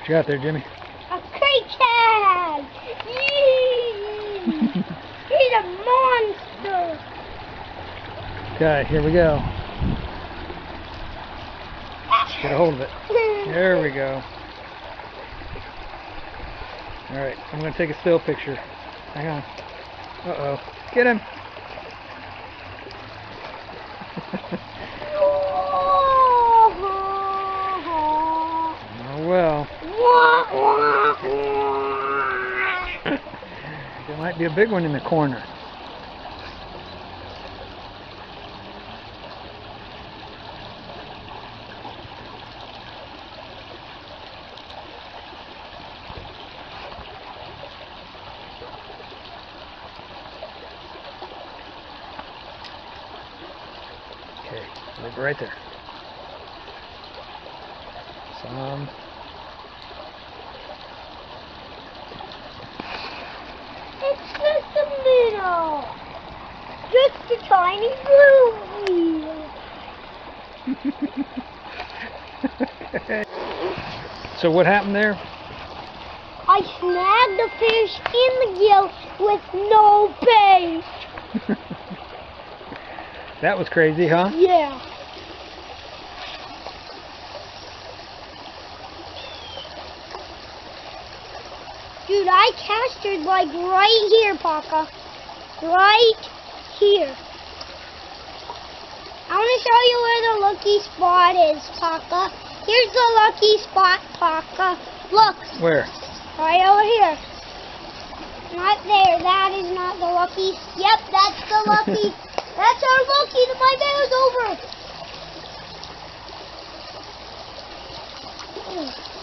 What you got there, Jimmy? A crackhead! He's a monster! Okay, here we go. Get a hold of it. There we go. Alright, I'm going to take a still picture. Hang on. Uh-oh. Get him! Oh well. There might be a big one in the corner. Okay, look right there. Some. It's just a minnow. Just a tiny bluegill. Okay. So what happened there? I snagged the fish in the gill with no bait. That was crazy, huh? Yeah. Dude, I casted like right here, Paka. Right here. I want to show you where the lucky spot is, Paka. Here's the lucky spot, Paka. Look. Where? Right over here. Not there. That is not the lucky. Yep, that's the lucky. That's our lucky. My bear's over.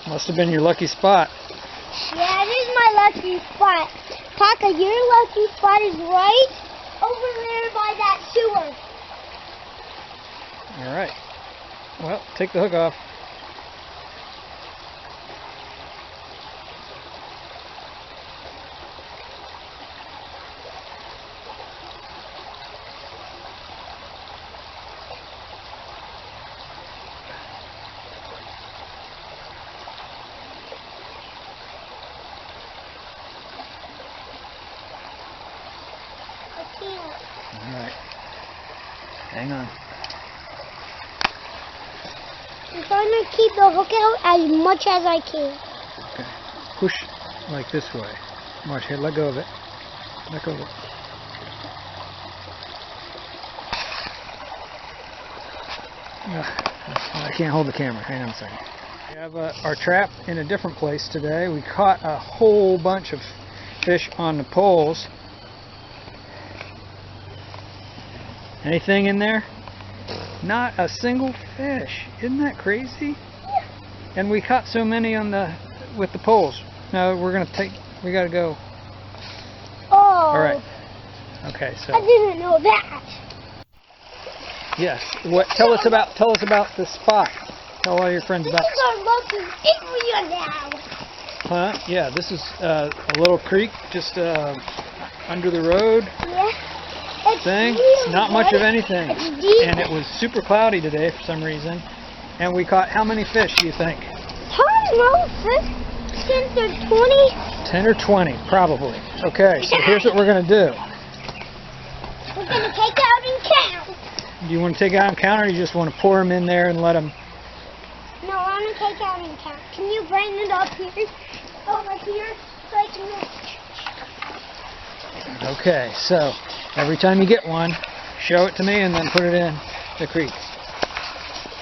Must have been your lucky spot. Yeah, it is my lucky spot. Paka, your lucky spot is right over there by that sewer. Alright. Well, take the hook off. I can't. Alright. Hang on. I'm trying to keep the hook out as much as I can. Okay. Push like this way. Watch here, let go of it. Let go of it. I can't hold the camera. Hang on a second. We have our trap in a different place today. We caught a whole bunch of fish on the poles. Anything in there? Not a single fish. Isn't that crazy? And we caught so many on with the poles. Now we gotta go. Oh. All right. Okay, so. I didn't know that. Yes. Tell us about the spot. Tell all your friends about. This is our lucky area now. Huh? Yeah. This is a little creek just under the road. Yeah. It's Thing. really It's not much of anything. It's deep. And it was super cloudy today for some reason. And we caught how many fish, do you think? I don't know, 10 or 20. 10 or 20, probably. Okay, so here's what we're going to do. We're going to take out and count. Do you want to take out and count, or you just want to pour them in there and let them... No, I want to take out and count. Can you bring it up here? Over here? Like this. Okay, so every time you get one, show it to me and then put it in the creek.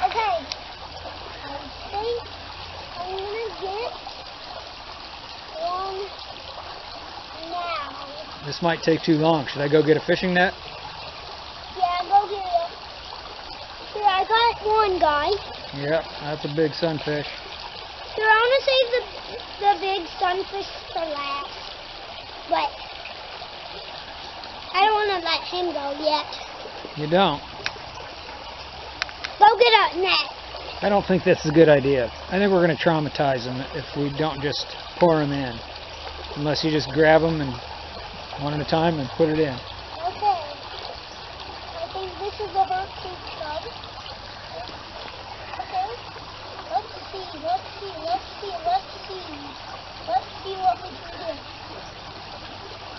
Okay. I think I'm going to get one now. This might take too long. Should I go get a fishing net? Yeah, go get it. Here, I got one, guy. Yep, that's a big sunfish. Here, I want to save the big sunfish for last. But I don't want to let him go yet. You don't? Go get a net. I don't think that's a good idea. I think we're going to traumatize them if we don't just pour them in. Unless you just grab them and one at a time and put it in. Okay. I think this is the hurt chub. Okay. Oops. see what we can do.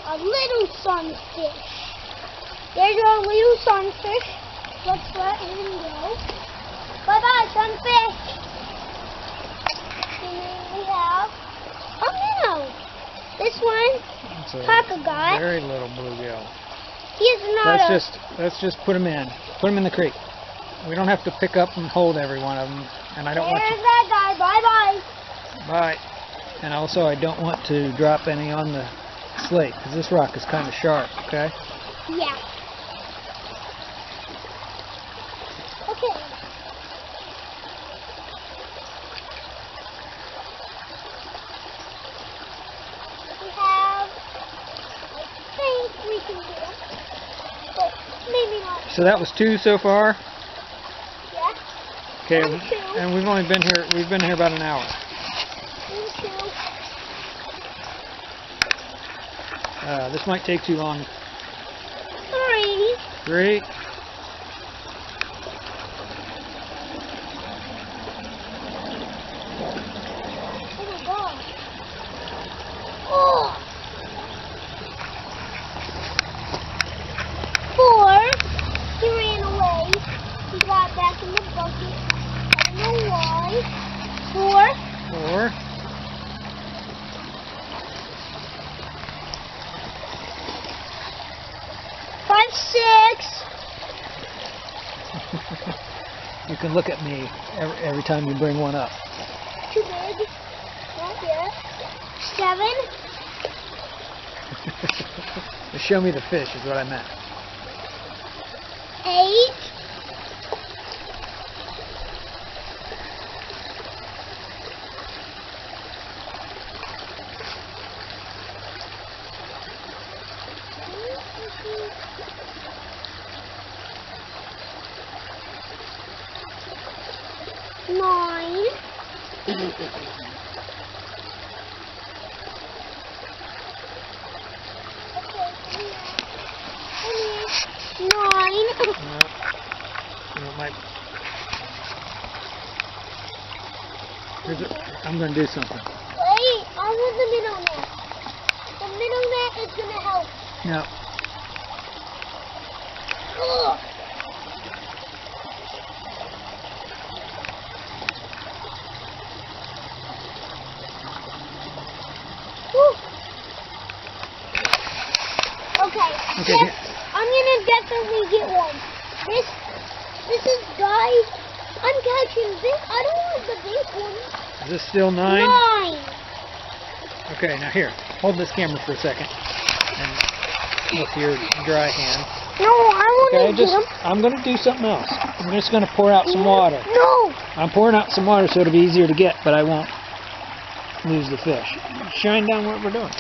A little sunfish. There's our little sunfish. Let's let him go. Bye-bye, sunfish. And then we have a minnow. This one, Paka got. Very little bluegill. He's not Let's just put him in. Put him in the creek. We don't have to pick up and hold every one of them. And I don't want There's that guy. Bye-bye. Bye. And also, I don't want to drop any on the slate because this rock is kind of sharp. Okay. Yeah. Okay. We have, I think we can do it, but maybe not. So that was 2 so far. Yeah. Okay. 1, 2. And we've only been here. We've been here about an hour. 1, 2. This might take too long. 3. 3. Oh my god. Oh. 4. He ran away. He got back in the bucket. I don't know why. 4. 4. 5, 6. You can look at me every time you bring one up. Too big. Not yet. 7. Just show me the fish is what I meant. 8. 9. 9. I'm going to do something. Wait, I want the middle net. The middle net is going to help. No. Ugh. Whew. Okay, Okay. I'm gonna definitely get one. This is guys. I'm catching this. I don't want the big one. Is this still 9? 9. Okay, now here. Hold this camera for a second. And with your dry hand. No, I want Okay, to get them. I'm going to do something else. I'm just going to pour out some water. No. I'm pouring out some water so it'll be easier to get, but I won't lose the fish. Shine down what we're doing.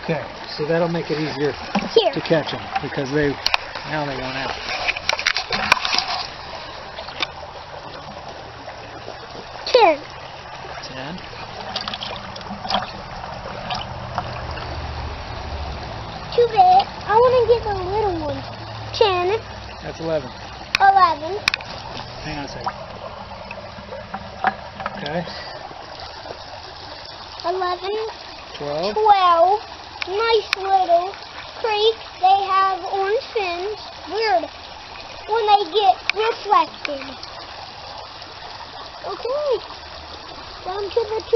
Okay, so that'll make it easier Here. to catch them because now they want out. 10. 10. Too big. I want to get the little ones. 10. That's 11. 11. Hang on a second. Okay. 11. 12. 12. Nice little creek. They have orange fins. Weird. When they get reflected. Okay. Down to the 2.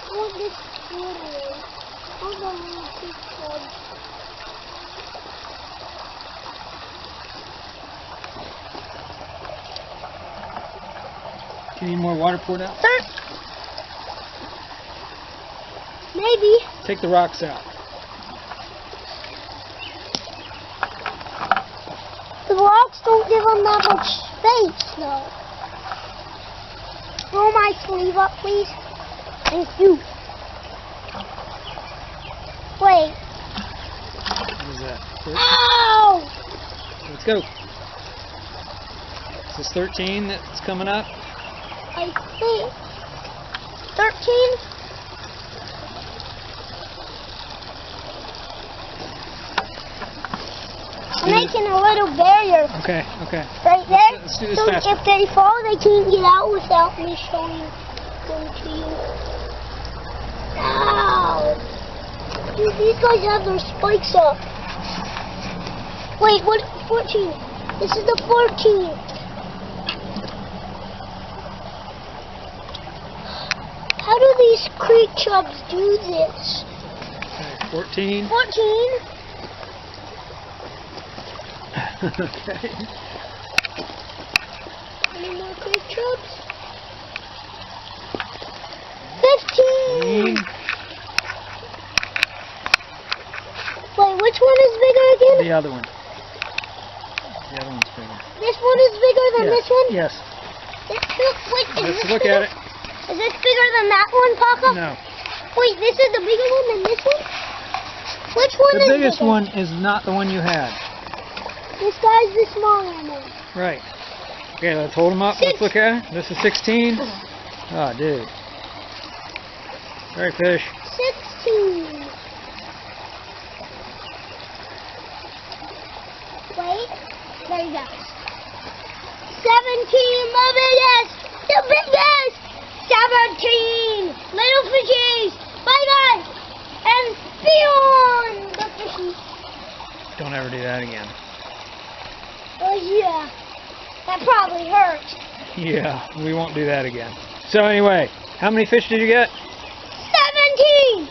I want this little. Hold on, this chubs. Do you need more water poured out? Maybe. Take the rocks out. The rocks don't give them that much space, though. Roll my sleeve up, please. Thank you. Wait. What is that? Ow! Let's go. Is this 13 that's coming up? I think. 13. I'm making a little barrier Okay. right there. Let's do this so faster. if they fall, they can't get out without me showing them to you. Ow! Dude, these guys have their spikes up. Wait, what? 14. This is the 14. How do these creek chubs do this? Okay, 14. 14. Okay. Any more creek chubs? 15. Wait, which one is bigger again? The other one. The other one's bigger. This one is bigger than this one? Yes. Wait, Let's look at it. Is this bigger than that one, Paka? No. Wait, this is the bigger one than this one? Which one The is biggest bigger? one is not the one you had. This guy's the smaller one. Right. Okay, let's hold them up. Let's look at it. This is 16. Oh, dude. Alright, fish. 16. Wait, there you go. 17, the biggest! The biggest! 17! Little fishies! Bye guys! And beyond the fishies! Don't ever do that again. Oh yeah, that probably hurt. Yeah, we won't do that again. So anyway, how many fish did you get? 17!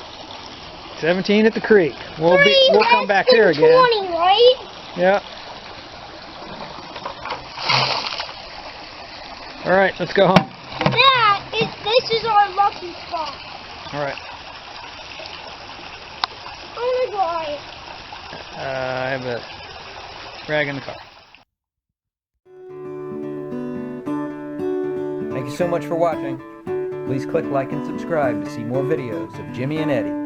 17 at the creek. We'll come back here again. 20, right? Yeah. All right, let's go home. This is our lucky spot. All right. Oh my god. I have a rag in the car. Thank you so much for watching. Please click like and subscribe to see more videos of Jimmy and Eddie.